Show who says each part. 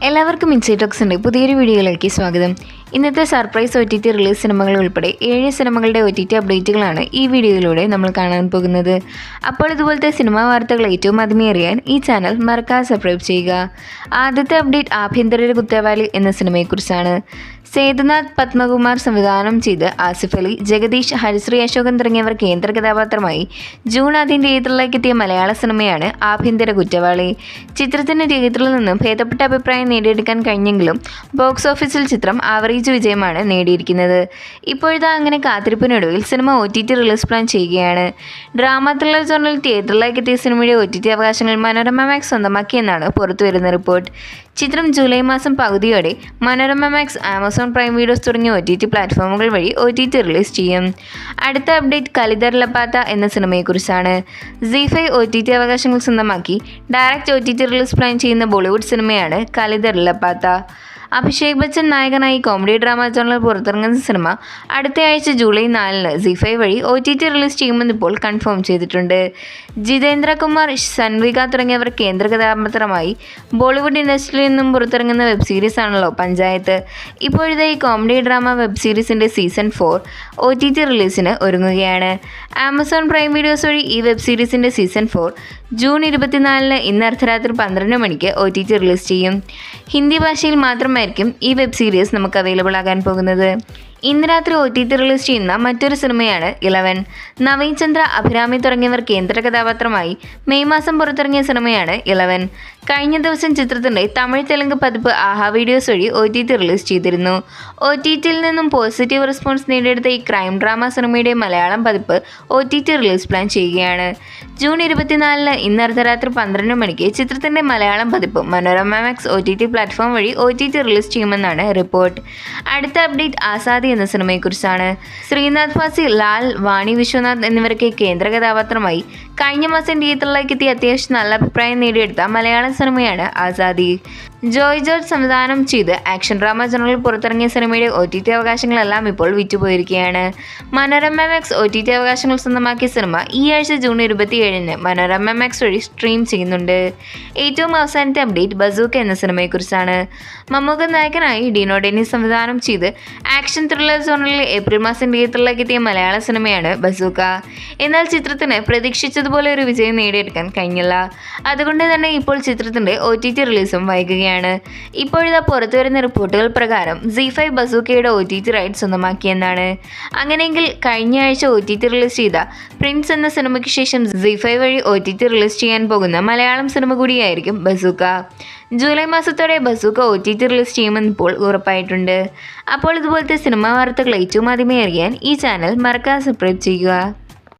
Speaker 1: എല്ലാവർക്കും ഇൻസൈറ്റ് ടോക്സിൻ്റെ പുതിയൊരു വീഡിയോയിലേക്ക് സ്വാഗതം. ഇന്നത്തെ സർപ്രൈസ് OTT റിലീസ് സിനിമകൾ ഉൾപ്പെടെ 7 സിനിമകളുടെ OTT അപ്ഡേറ്റുകളാണ് ഈ വീഡിയോയിലൂടെ നമ്മൾ കാണാൻ പോകുന്നത്. അപ്പോൾ ഇതുപോലത്തെ സിനിമാ വാർത്തകൾ ഏറ്റവും ആദ്യമേ അറിയാൻ ഈ ചാനൽ മറക്കാതെ സബ്സ്ക്രൈബ് ചെയ്യുക. ആദ്യത്തെ അപ്ഡേറ്റ് ആഭ്യന്തര കുറ്റവാളി എന്ന സിനിമയെക്കുറിച്ചാണ്. സേതുനാഥ് പത്മകുമാർ സംവിധാനം ചെയ്ത് ആസിഫ് അലി, ജഗദീഷ്, ഹരിശ്രീ അശോകൻ തുടങ്ങിയവർ കേന്ദ്ര കഥാപാത്രമായി ജൂൺ 10 തിയേറ്ററിലേക്ക് എത്തിയ മലയാള സിനിമയാണ് ആഭ്യന്തര കുറ്റവാളി. ചിത്രത്തിന് തിയേറ്ററിൽ നിന്നും ഭേദപ്പെട്ട അഭിപ്രായം നേടിയെടുക്കാൻ കഴിഞ്ഞെങ്കിലും ബോക്സ് ഓഫീസിൽ ചിത്രം ആവറേജ് വിജയമാണ് നേടിയിരിക്കുന്നത്. ഇപ്പോഴത്തെ അങ്ങനെ കാത്തിരിപ്പിനൊടുവിൽ സിനിമ OTT റിലീസ് പ്ലാൻ ചെയ്യുകയാണ്. ഡ്രാമ ത്രില്ലർ ജോണിൽ തിയേറ്ററിലേക്ക് എത്തിയ സിനിമയുടെ OTT അവകാശങ്ങൾ മനോരമ മാക്സ് സ്വന്തമാക്കിയെന്നാണ് പുറത്തുവരുന്ന റിപ്പോർട്ട്. ചിത്രം ജൂലൈ മാസം പകുതിയോടെ Manorama Max, Amazon Prime videos തുടങ്ങിയ OTT പ്ലാറ്റ്ഫോമുകൾ വഴി OTT റിലീസ് ചെയ്യും. അടുത്ത അപ്ഡേറ്റ് കലിദർ ലപാത്ത എന്ന സിനിമയെക്കുറിച്ചാണ്. ZEE5 OTT അവകാശങ്ങൾ സ്വന്തമാക്കി ഡയറക്റ്റ് OTT റിലീസ് പ്ലാൻ ചെയ്യുന്ന ബോളിവുഡ് സിനിമയാണ് കലിദർ ലപാത്ത. അഭിഷേക് ബച്ചൻ നായകനായി കോമഡി ഡ്രാമ ജോണിൽ പുറത്തിറങ്ങുന്ന സിനിമ അടുത്തയാഴ്ച ജൂലൈ 4 ZEE5 വഴി OTT റിലീസ് ചെയ്യുമെന്ന് ഇപ്പോൾ കൺഫേം ചെയ്തിട്ടുണ്ട്. ജിതേന്ദ്ര കുമാർ, സൻവിക തുടങ്ങിയവർ കേന്ദ്ര കഥാപാത്രമായി ബോളിവുഡ് ഇൻഡസ്ട്രിയിൽ നിന്നും പുറത്തിറങ്ങുന്ന വെബ് സീരീസ് ആണല്ലോ പഞ്ചായത്ത്. ഇപ്പോഴത്തെ ഈ കോമഡി ഡ്രാമ വെബ് സീരീസിൻ്റെ സീസൺ 4 OTT റിലീസിന് ഒരുങ്ങുകയാണ്. ആമസോൺ പ്രൈം വീഡിയോസ് വഴി ഈ വെബ് സീരീസിൻ്റെ സീസൺ 4 ജൂൺ 24 ഇന്ന് അർദ്ധരാത്രി 12 മണിക്ക് OTT റിലീസ് ചെയ്യും. ഹിന്ദി ഭാഷയിൽ മാത്രമായിരിക്കും ഈ വെബ് സീരീസ് നമുക്ക് അവൈലബിൾ ആകാൻ പോകുന്നത്. ഇന്ന് രാത്രി OTT റിലീസ് ചെയ്യുന്ന മറ്റൊരു സിനിമയാണ് 11. നവീൻ ചന്ദ്ര, അഭിരാമി തുടങ്ങിയവർ കേന്ദ്ര കഥാപാത്രമായി മെയ് മാസം പുറത്തിറങ്ങിയ സിനിമയാണ് 11. കഴിഞ്ഞ ദിവസം ചിത്രത്തിൻ്റെ തമിഴ് തെലുങ്ക് പതിപ്പ് ആഹാ വീഡിയോസ് വഴി OTT റിലീസ് ചെയ്തിരുന്നു. OTTയിൽ നിന്നും പോസിറ്റീവ് റെസ്പോൺസ് നേടിയെടുത്ത ഈ ക്രൈം ഡ്രാമ സിനിമയുടെ മലയാളം പതിപ്പ് OTT റിലീസ് പ്ലാൻ ചെയ്യുകയാണ്. ജൂൺ 24 ഇന്ന് അർദ്ധരാത്രി 12 മണിക്ക് ചിത്രത്തിൻ്റെ മലയാളം പതിപ്പ് മനോരമ മാക്സ് OTT പ്ലാറ്റ്ഫോം വഴി OTT റിലീസ് ചെയ്യുമെന്നാണ് റിപ്പോർട്ട്. അടുത്ത അപ്ഡേറ്റ് ആസാദി എന്ന സിനിമയെക്കുറിച്ചാണ്. ശ്രീനാഥ് വാസി, ലാൽ, വാണി വിശ്വനാഥ് എന്നിവർക്ക് കേന്ദ്ര കഥാപാത്രമായി കഴിഞ്ഞ മാസം തിയേറ്ററിലേക്ക് എത്തി അത്യാവശ്യം നല്ല അഭിപ്രായം നേടിയെടുത്ത മലയാള സിനിമയാണ് ആസാദി. ജോയ് ജോർജ് സംവിധാനം ചെയ്ത് ആക്ഷൻ ഡ്രാമ ജോണിൽ പുറത്തിറങ്ങിയ സിനിമയുടെ OTT അവകാശങ്ങളെല്ലാം ഇപ്പോൾ വിറ്റുപോയിരിക്കുകയാണ്. മനോരമ മാക്സ് OTT അവകാശങ്ങൾ സ്വന്തമാക്കിയ സിനിമ ഈ ആഴ്ച ജൂൺ 27 മനോരമ മാക്സ് വഴി സ്ട്രീം ചെയ്യുന്നുണ്ട്. ഏറ്റവും അവസാനത്തെ അപ്ഡേറ്റ് ബസൂക്ക എന്ന സിനിമയെക്കുറിച്ചാണ്. മമ്മൂക്ക നായകനായി ഡിനോ ഡെന്നിസ് സംവിധാനം ചെയ്ത് ആക്ഷൻ ത്രില്ലർ ജോണിൽ ഏപ്രിൽ മാസം തിയേറ്ററിലേക്ക് എത്തിയ മലയാള സിനിമയാണ് ബസൂക്ക. എന്നാൽ ചിത്രത്തിന് പ്രതീക്ഷിച്ചതുപോലെ ഒരു വിജയം നേടിയെടുക്കാൻ കഴിഞ്ഞില്ല. അതുകൊണ്ട് തന്നെ ഇപ്പോൾ ചിത്രത്തിൻ്റെ OTT റിലീസും വൈകുകയാണ്. ഇപ്പോഴിതാ പുറത്തുവരുന്ന റിപ്പോർട്ടുകൾ പ്രകാരം ZEE5 ബസൂക്കയുടെ OTT റൈറ്റ് സ്വന്തമാക്കിയെന്നാണ്. അങ്ങനെയെങ്കിൽ കഴിഞ്ഞ ആഴ്ച OTT റിലീസ് ചെയ്ത പ്രിൻസ് എന്ന സിനിമയ്ക്ക് ശേഷം ZEE5 വഴി OTT റിലീസ് ചെയ്യാൻ പോകുന്ന മലയാളം സിനിമ കൂടിയായിരിക്കും ബസൂക്ക. ജൂലൈ മാസത്തോടെ ബസൂക്ക OTT റിലീസ് ചെയ്യുമെന്ന് ഇപ്പോൾ ഉറപ്പായിട്ടുണ്ട്. അപ്പോൾ ഇതുപോലത്തെ സിനിമാ വാർത്തകൾ ഏറ്റവും ആദ്യമേ അറിയാൻ ഈ ചാനൽ മറക്കാതെ സബ്സ്ക്രൈബ് ചെയ്യുക.